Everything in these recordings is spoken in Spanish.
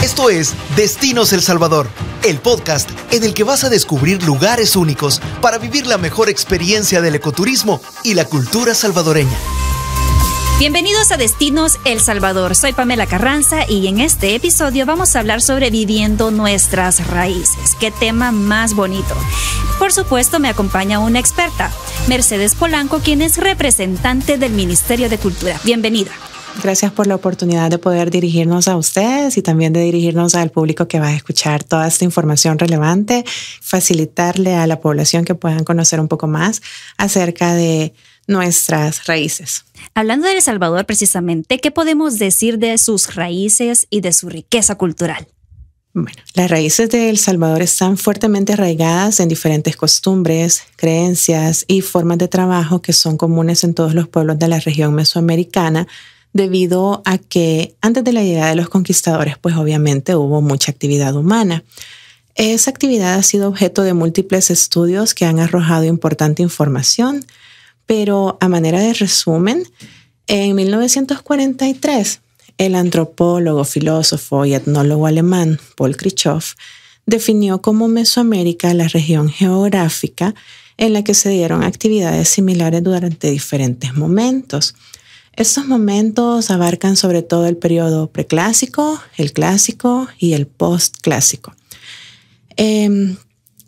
Esto es Destinos El Salvador, el podcast en el que vas a descubrir lugares únicos para vivir la mejor experiencia del ecoturismo y la cultura salvadoreña. Bienvenidos a Destinos El Salvador. Soy Pamela Carranza y en este episodio vamos a hablar sobre viviendo nuestras raíces. ¡Qué tema más bonito! Por supuesto, me acompaña una experta, Mercedes Polanco, quien es representante del Ministerio de Cultura. Bienvenida. Gracias por la oportunidad de poder dirigirnos a ustedes y también de dirigirnos al público que va a escuchar toda esta información relevante, facilitarle a la población que puedan conocer un poco más acerca de nuestras raíces. Hablando de El Salvador precisamente, ¿qué podemos decir de sus raíces y de su riqueza cultural? Bueno, las raíces de El Salvador están fuertemente arraigadas en diferentes costumbres, creencias y formas de trabajo que son comunes en todos los pueblos de la región mesoamericana, debido a que antes de la llegada de los conquistadores, pues obviamente hubo mucha actividad humana. Esa actividad ha sido objeto de múltiples estudios que han arrojado importante información, pero a manera de resumen, en 1943, el antropólogo, filósofo y etnólogo alemán Paul Kirchhoff definió como Mesoamérica la región geográfica en la que se dieron actividades similares durante diferentes momentos. Estos momentos abarcan sobre todo el periodo preclásico, el clásico y el postclásico.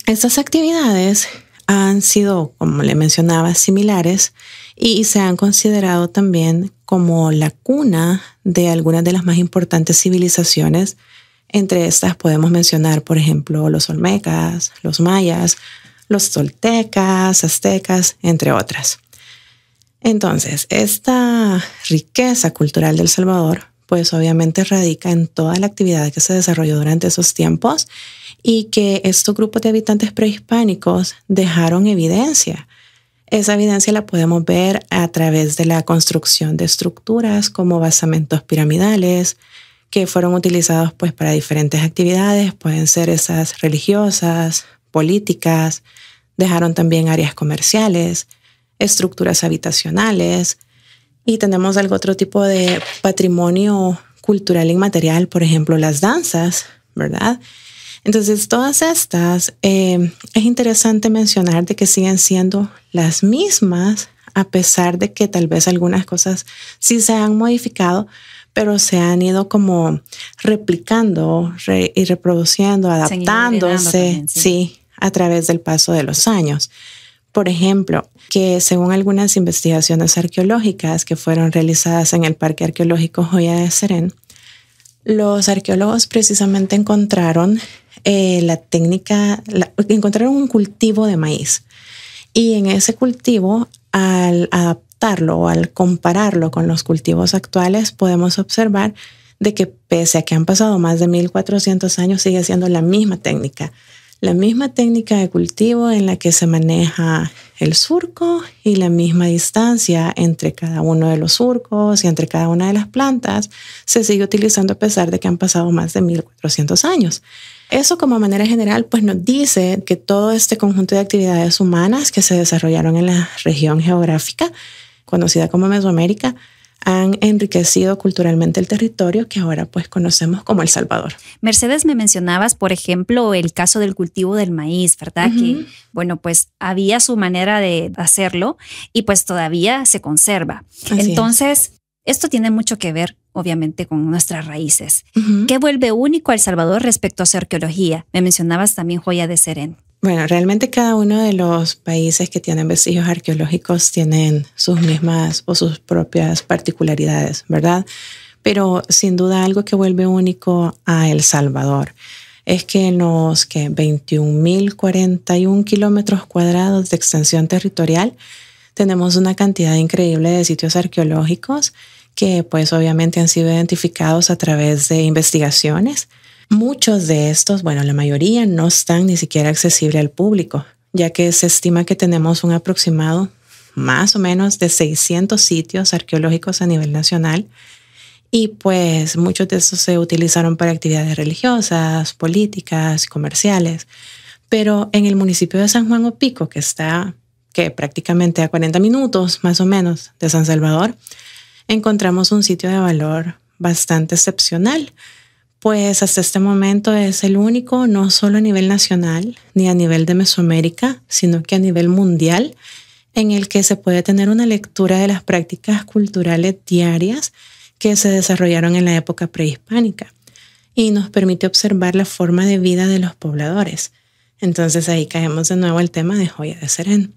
Estas actividades han sido, como le mencionaba, similares y se han considerado también como la cuna de algunas de las más importantes civilizaciones. Entre estas podemos mencionar, por ejemplo, los olmecas, los mayas, los toltecas, aztecas, entre otras. Entonces, esta riqueza cultural de El Salvador, pues obviamente radica en toda la actividad que se desarrolló durante esos tiempos y que estos grupos de habitantes prehispánicos dejaron evidencia. Esa evidencia la podemos ver a través de la construcción de estructuras como basamentos piramidales que fueron utilizados pues para diferentes actividades, pueden ser esas religiosas, políticas, dejaron también áreas comerciales, estructuras habitacionales y tenemos algún otro tipo de patrimonio cultural inmaterial, por ejemplo, las danzas, ¿verdad? Entonces, todas estas es interesante mencionar de que siguen siendo las mismas, a pesar de que tal vez algunas cosas sí se han modificado, pero se han ido como replicando y reproduciendo, adaptándose, también, sí, a través del paso de los años. Por ejemplo, que según algunas investigaciones arqueológicas que fueron realizadas en el Parque Arqueológico Joya de Serén, los arqueólogos precisamente encontraron encontraron un cultivo de maíz. Y en ese cultivo, al adaptarlo o al compararlo con los cultivos actuales, podemos observar de que pese a que han pasado más de 1400 años, sigue siendo la misma técnica. La misma técnica de cultivo en la que se maneja el surco y la misma distancia entre cada uno de los surcos y entre cada una de las plantas se sigue utilizando a pesar de que han pasado más de 1400 años. Eso como manera general pues nos dice que todo este conjunto de actividades humanas que se desarrollaron en la región geográfica conocida como Mesoamérica han enriquecido culturalmente el territorio que ahora pues conocemos como El Salvador. Mercedes, me mencionabas, por ejemplo, el caso del cultivo del maíz, ¿verdad? Uh-huh. Que, bueno, pues había su manera de hacerlo y pues todavía se conserva. Así Entonces, esto tiene mucho que ver, obviamente, con nuestras raíces. Uh-huh. ¿Qué vuelve único a El Salvador respecto a su arqueología? Me mencionabas también Joya de Serén. Bueno, realmente cada uno de los países que tienen vestigios arqueológicos tienen sus mismas o sus propias particularidades, ¿verdad? Pero sin duda algo que vuelve único a El Salvador es que en los 21.041 kilómetros cuadrados de extensión territorial tenemos una cantidad increíble de sitios arqueológicos que pues obviamente han sido identificados a través de investigaciones. Muchos de estos, bueno, la mayoría no están ni siquiera accesibles al público, ya que se estima que tenemos un aproximado más o menos de 600 sitios arqueológicos a nivel nacional y pues muchos de estos se utilizaron para actividades religiosas, políticas, comerciales. Pero en el municipio de San Juan Opico, que está prácticamente a 40 minutos más o menos de San Salvador, encontramos un sitio de valor bastante excepcional Pues hasta este momento es el único, no solo a nivel nacional ni a nivel de Mesoamérica, sino que a nivel mundial, en el que se puede tener una lectura de las prácticas culturales diarias que se desarrollaron en la época prehispánica y nos permite observar la forma de vida de los pobladores. Entonces ahí caemos de nuevo al tema de Joya de Serén.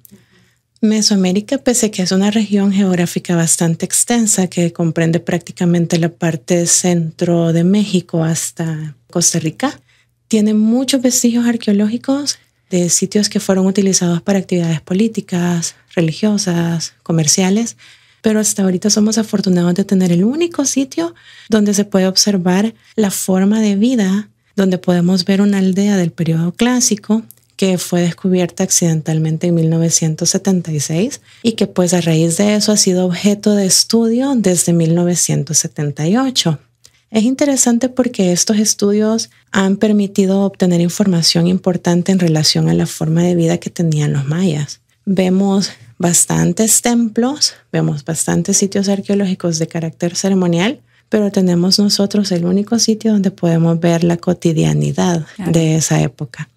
Mesoamérica, pese a que es una región geográfica bastante extensa que comprende prácticamente la parte centro de México hasta Costa Rica, tiene muchos vestigios arqueológicos de sitios que fueron utilizados para actividades políticas, religiosas, comerciales, pero hasta ahorita somos afortunados de tener el único sitio donde se puede observar la forma de vida, donde podemos ver una aldea del periodo clásico que fue descubierta accidentalmente en 1976 y que pues a raíz de eso ha sido objeto de estudio desde 1978. Es interesante porque estos estudios han permitido obtener información importante en relación a la forma de vida que tenían los mayas. Vemos bastantes templos, vemos bastantes sitios arqueológicos de carácter ceremonial, pero tenemos nosotros el único sitio donde podemos ver la cotidianidad de esa época.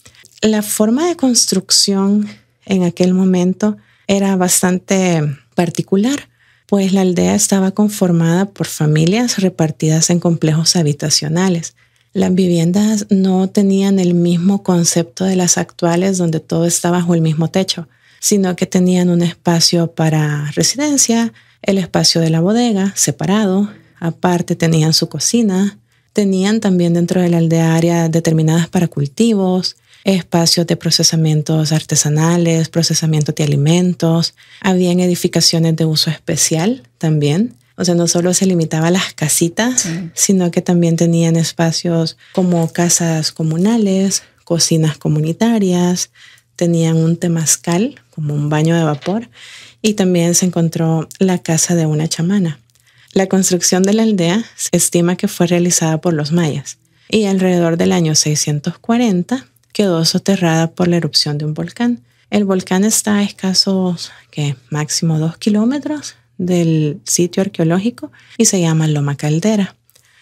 La forma de construcción en aquel momento era bastante particular, pues la aldea estaba conformada por familias repartidas en complejos habitacionales. Las viviendas no tenían el mismo concepto de las actuales donde todo está bajo el mismo techo, sino que tenían un espacio para residencia, el espacio de la bodega separado, aparte tenían su cocina, tenían también dentro de la aldea áreas determinadas para cultivos, espacios de procesamientos artesanales, procesamiento de alimentos. Habían edificaciones de uso especial también. O sea, no solo se limitaba a las casitas, sino que también tenían espacios como casas comunales, cocinas comunitarias, tenían un temazcal, como un baño de vapor, y también se encontró la casa de una chamana. La construcción de la aldea se estima que fue realizada por los mayas y alrededor del año 640 quedó soterrada por la erupción de un volcán. El volcán está a escasos, máximo 2 kilómetros del sitio arqueológico y se llama Loma Caldera.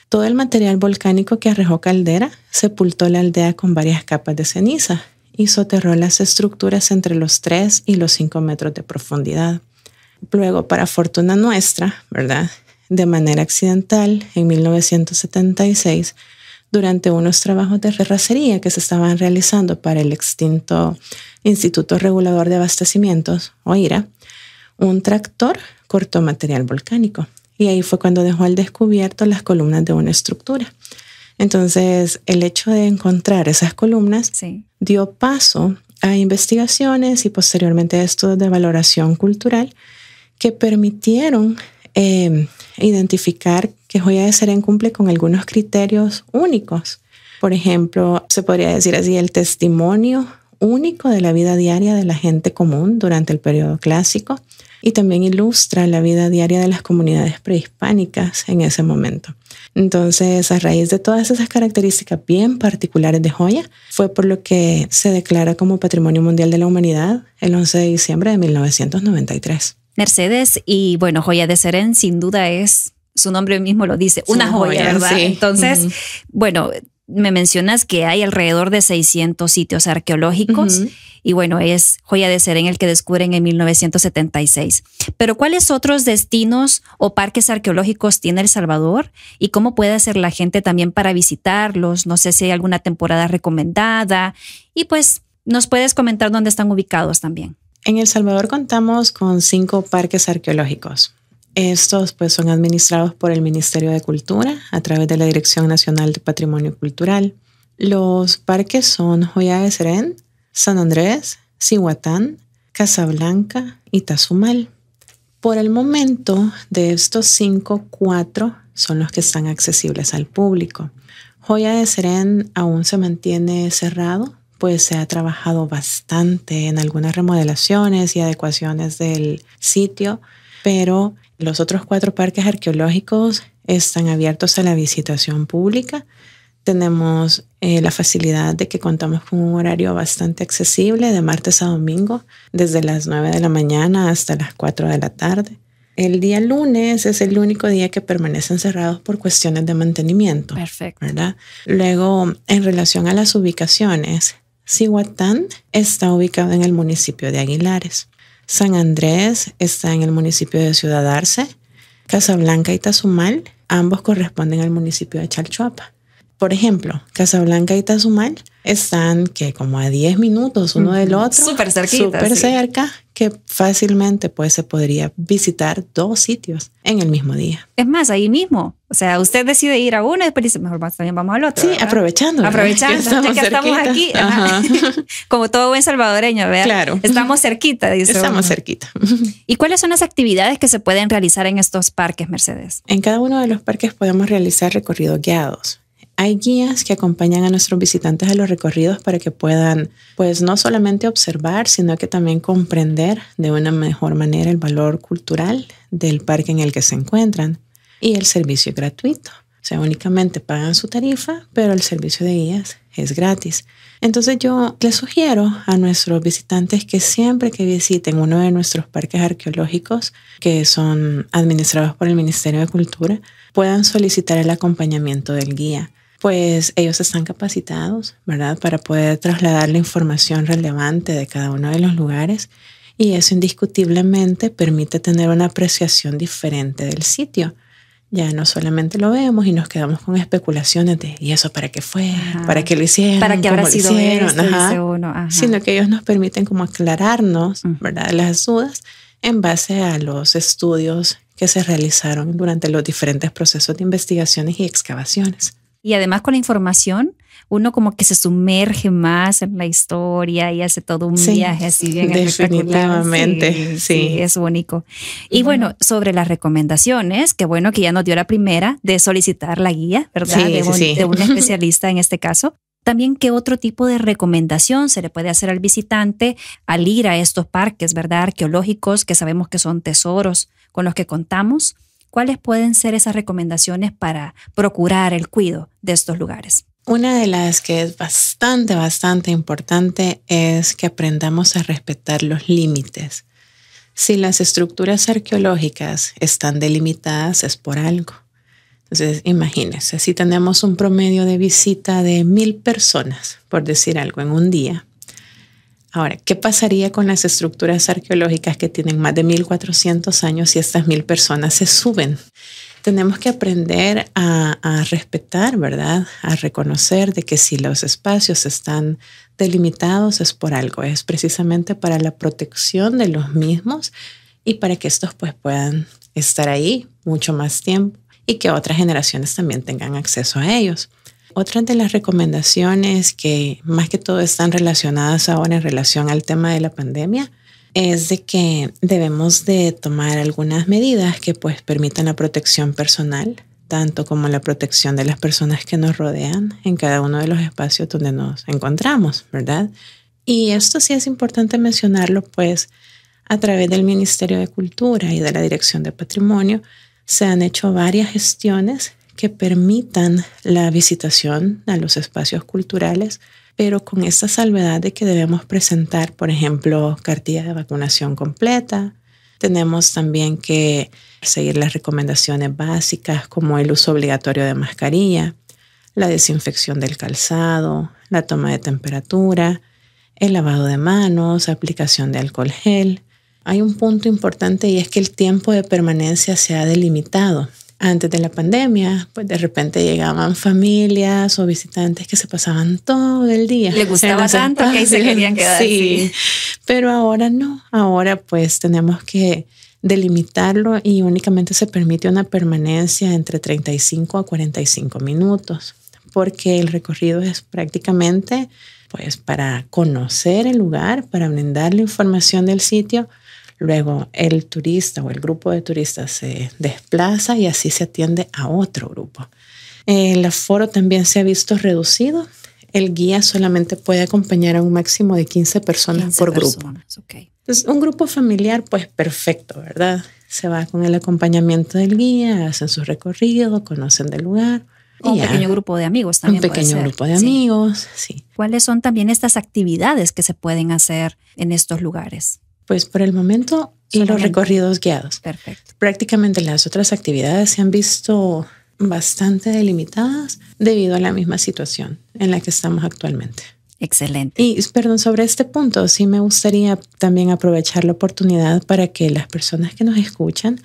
Todo el material volcánico que arrojó Caldera sepultó la aldea con varias capas de ceniza y soterró las estructuras entre los 3 y los 5 metros de profundidad. Luego, para fortuna nuestra, ¿verdad?, de manera accidental, en 1976, durante unos trabajos de terracería que se estaban realizando para el extinto Instituto Regulador de Abastecimientos, o IRA, un tractor cortó material volcánico y ahí fue cuando dejó al descubierto las columnas de una estructura. Entonces, el hecho de encontrar esas columnas dio paso a investigaciones y posteriormente a estudios de valoración cultural que permitieron identificar que Joya de Serén cumple con algunos criterios únicos. Por ejemplo, se podría decir así, el testimonio único de la vida diaria de la gente común durante el periodo clásico y también ilustra la vida diaria de las comunidades prehispánicas en ese momento. Entonces, a raíz de todas esas características bien particulares de Joya, fue por lo que se declara como Patrimonio Mundial de la Humanidad el 11 de diciembre de 1993. Mercedes, y bueno, Joya de Serén sin duda es, su nombre mismo lo dice, una joya, ¿verdad? Sí. Entonces, bueno, me mencionas que hay alrededor de 600 sitios arqueológicos y bueno, es Joya de Serén el que descubren en 1976. Pero ¿cuáles otros destinos o parques arqueológicos tiene El Salvador y cómo puede hacer la gente también para visitarlos? No sé si hay alguna temporada recomendada y pues nos puedes comentar dónde están ubicados también. En El Salvador contamos con 5 parques arqueológicos. Estos pues son administrados por el Ministerio de Cultura a través de la Dirección Nacional de Patrimonio Cultural. Los parques son Joya de Serén, San Andrés, Cihuatán, Casablanca y Tazumal. Por el momento, de estos 5, 4 son los que están accesibles al público. Joya de Serén aún se mantiene cerrado, pues se ha trabajado bastante en algunas remodelaciones y adecuaciones del sitio, pero los otros 4 parques arqueológicos están abiertos a la visitación pública. Tenemos la facilidad de que contamos con un horario bastante accesible de martes a domingo, desde las 9 de la mañana hasta las 4 de la tarde. El día lunes es el único día que permanecen cerrados por cuestiones de mantenimiento. Perfecto. ¿Verdad? Luego, en relación a las ubicaciones, Cihuatán está ubicado en el municipio de Aguilares. San Andrés está en el municipio de Ciudad Arce. Casablanca y Tazumal, ambos corresponden al municipio de Chalchuapa. Por ejemplo, Casablanca y Tazumal están que como a 10 minutos uno del otro. Súper cerquita. Súper cerca, que fácilmente pues se podría visitar 2 sitios en el mismo día. Es más, ahí mismo. O sea, usted decide ir a uno y después dice, mejor también vamos al otro. Sí, ¿verdad? aprovechando, ya que estamos aquí. Ajá. Como todo buen salvadoreño, ¿verdad? Claro. Estamos cerquita, dice Estamos uno. cerquita. ¿Y cuáles son las actividades que se pueden realizar en estos parques, Mercedes? En cada uno de los parques podemos realizar recorridos guiados. Hay guías que acompañan a nuestros visitantes a los recorridos para que puedan, pues, no solamente observar, sino que también comprender de una mejor manera el valor cultural del parque en el que se encuentran. Y el servicio es gratuito. O sea, únicamente pagan su tarifa, pero el servicio de guías es gratis. Entonces yo les sugiero a nuestros visitantes que siempre que visiten uno de nuestros parques arqueológicos, que son administrados por el Ministerio de Cultura, puedan solicitar el acompañamiento del guía. Pues ellos están capacitados, ¿verdad?, para poder trasladar la información relevante de cada uno de los lugares, y eso indiscutiblemente permite tener una apreciación diferente del sitio. Ya no solamente lo vemos y nos quedamos con especulaciones de ¿y eso para qué fue? Ajá. ¿Para qué lo hicieron? ¿Para qué habrá sido esto? Ajá. Dice uno. Ajá. Sino que ellos nos permiten como aclararnos, ¿verdad?, las dudas en base a los estudios que se realizaron durante los diferentes procesos de investigaciones y excavaciones. Y además con la información, uno como que se sumerge más en la historia y hace todo un viaje así bien espectacular. Definitivamente, sí. Es bonito. Y bueno, sobre las recomendaciones, que bueno que ya nos dio la primera de solicitar la guía, ¿verdad? Sí, de un especialista en este caso. También, ¿qué otro tipo de recomendación se le puede hacer al visitante al ir a estos parques, ¿verdad?, arqueológicos, que sabemos que son tesoros con los que contamos? ¿Cuáles pueden ser esas recomendaciones para procurar el cuidado de estos lugares? Una de las que es bastante importante es que aprendamos a respetar los límites. Si las estructuras arqueológicas están delimitadas es por algo. Entonces, imagínense, si tenemos un promedio de visita de 1,000 personas, por decir algo, en un día. Ahora, ¿qué pasaría con las estructuras arqueológicas que tienen más de 1,400 años si estas 1,000 personas se suben? Tenemos que aprender a respetar, ¿verdad? A reconocer de que si los espacios están delimitados es por algo. Es precisamente para la protección de los mismos y para que estos pues puedan estar ahí mucho más tiempo y que otras generaciones también tengan acceso a ellos. Otra de las recomendaciones que más que todo están relacionadas ahora en relación al tema de la pandemia es de que debemos de tomar algunas medidas que pues permitan la protección personal, tanto como la protección de las personas que nos rodean en cada uno de los espacios donde nos encontramos, ¿verdad? Y esto sí es importante mencionarlo, pues a través del Ministerio de Cultura y de la Dirección de Patrimonio se han hecho varias gestiones que permitan la visitación a los espacios culturales, pero con esta salvedad de que debemos presentar, por ejemplo, cartilla de vacunación completa. Tenemos también que seguir las recomendaciones básicas como el uso obligatorio de mascarilla, la desinfección del calzado, la toma de temperatura, el lavado de manos, aplicación de alcohol gel. Hay un punto importante y es que el tiempo de permanencia se ha delimitado. Antes de la pandemia, pues de repente llegaban familias o visitantes que se pasaban todo el día. Les gustaba tanto que ahí se querían quedar. Sí, pero ahora no. Ahora pues tenemos que delimitarlo y únicamente se permite una permanencia entre 35 a 45 minutos, porque el recorrido es prácticamente pues para conocer el lugar, para brindar la información del sitio. Luego el turista o el grupo de turistas se desplaza y así se atiende a otro grupo. El aforo también se ha visto reducido. El guía solamente puede acompañar a un máximo de 15 personas por grupo. Okay. Entonces, un grupo familiar, pues perfecto, ¿verdad? Se va con el acompañamiento del guía, hacen su recorrido, conocen del lugar. Un pequeño grupo de amigos también. Un pequeño grupo de amigos, sí. ¿Cuáles son también estas actividades que se pueden hacer en estos lugares? Pues por el momento Y los recorridos guiados. Perfecto. Prácticamente las otras actividades se han visto bastante delimitadas debido a la misma situación en la que estamos actualmente. Excelente. Y, perdón, sobre este punto, sí me gustaría también aprovechar la oportunidad para que las personas que nos escuchan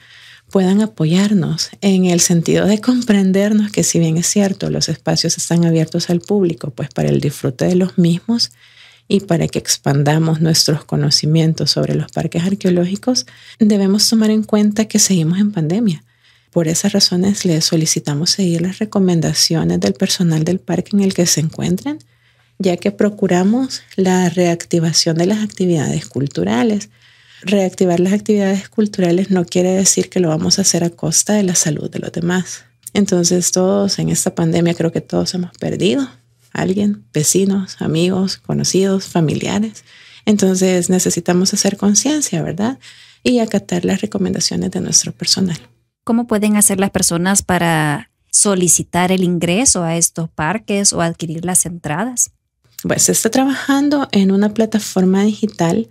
puedan apoyarnos en el sentido de comprendernos que, si bien es cierto, los espacios están abiertos al público, pues para el disfrute de los mismos y para que expandamos nuestros conocimientos sobre los parques arqueológicos, debemos tomar en cuenta que seguimos en pandemia. Por esas razones les solicitamos seguir las recomendaciones del personal del parque en el que se encuentren, ya que procuramos la reactivación de las actividades culturales. Reactivar las actividades culturales no quiere decir que lo vamos a hacer a costa de la salud de los demás. Entonces todos en esta pandemia creo que todos hemos perdido a alguien, vecinos, amigos, conocidos, familiares. Entonces necesitamos hacer conciencia, ¿verdad? Y acatar las recomendaciones de nuestro personal. ¿Cómo pueden hacer las personas para solicitar el ingreso a estos parques o adquirir las entradas? Pues se está trabajando en una plataforma digital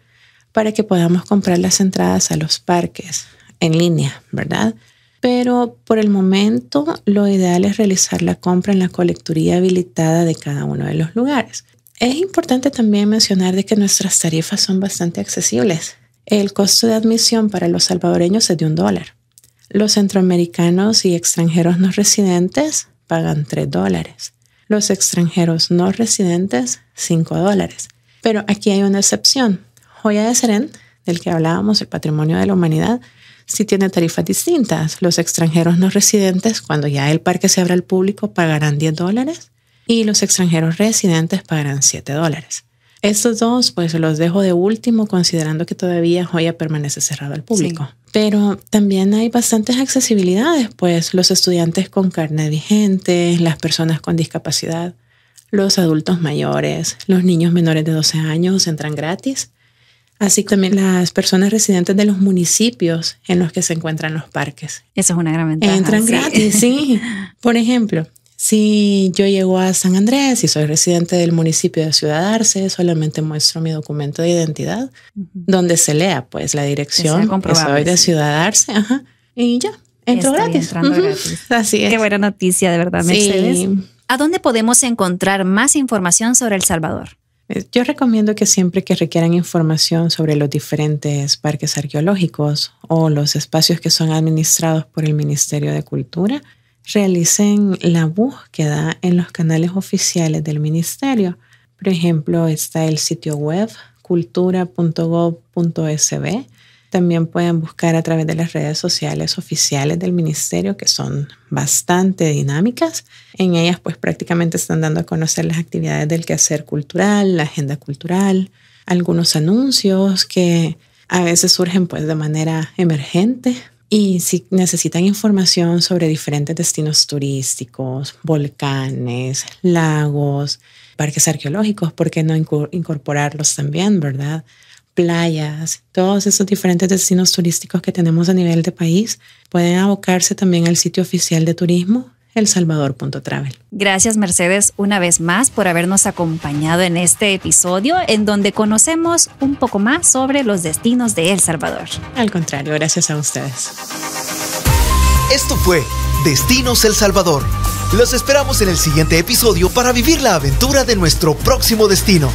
para que podamos comprar las entradas a los parques en línea, ¿verdad? Pero por el momento lo ideal es realizar la compra en la colecturía habilitada de cada uno de los lugares. Es importante también mencionar de que nuestras tarifas son bastante accesibles. El costo de admisión para los salvadoreños es de $1. Los centroamericanos y extranjeros no residentes pagan $3. Los extranjeros no residentes, $5. Pero aquí hay una excepción. Joya de Serén, del que hablábamos, el Patrimonio de la Humanidad, sí tiene tarifas distintas. Los extranjeros no residentes, cuando ya el parque se abra al público, pagarán $10 y los extranjeros residentes pagarán $7. Estos dos, pues los dejo de último, considerando que todavía Joya permanece cerrado al público. Sí. Pero también hay bastantes accesibilidades, pues los estudiantes con carnet vigente, las personas con discapacidad, los adultos mayores, los niños menores de 12 años entran gratis. Así que también las personas residentes de los municipios en los que se encuentran los parques. Eso es una gran ventaja. Entran gratis, sí. Por ejemplo, si yo llego a San Andrés y soy residente del municipio de Ciudad Arce, solamente muestro mi documento de identidad, donde se lea pues la dirección que soy de Ciudad Arce, y ya, entro gratis. Gratis. Así es. Qué buena noticia, de verdad, Mercedes. Sí. ¿A dónde podemos encontrar más información sobre El Salvador? Yo recomiendo que siempre que requieran información sobre los diferentes parques arqueológicos o los espacios que son administrados por el Ministerio de Cultura, realicen la búsqueda en los canales oficiales del ministerio. Por ejemplo, está el sitio web cultura.gov.sb. También pueden buscar a través de las redes sociales oficiales del ministerio, que son bastante dinámicas. En ellas pues prácticamente están dando a conocer las actividades del quehacer cultural, la agenda cultural, algunos anuncios que a veces surgen pues de manera emergente. Y si necesitan información sobre diferentes destinos turísticos, volcanes, lagos, parques arqueológicos, ¿por qué no incorporarlos también, verdad? Playas, todos esos diferentes destinos turísticos que tenemos a nivel de país, pueden abocarse también al sitio oficial de turismo, elsalvador.travel. Gracias, Mercedes, una vez más por habernos acompañado en este episodio en donde conocemos un poco más sobre los destinos de El Salvador. Al contrario, gracias a ustedes. Esto fue Destinos El Salvador. Los esperamos en el siguiente episodio para vivir la aventura de nuestro próximo destino.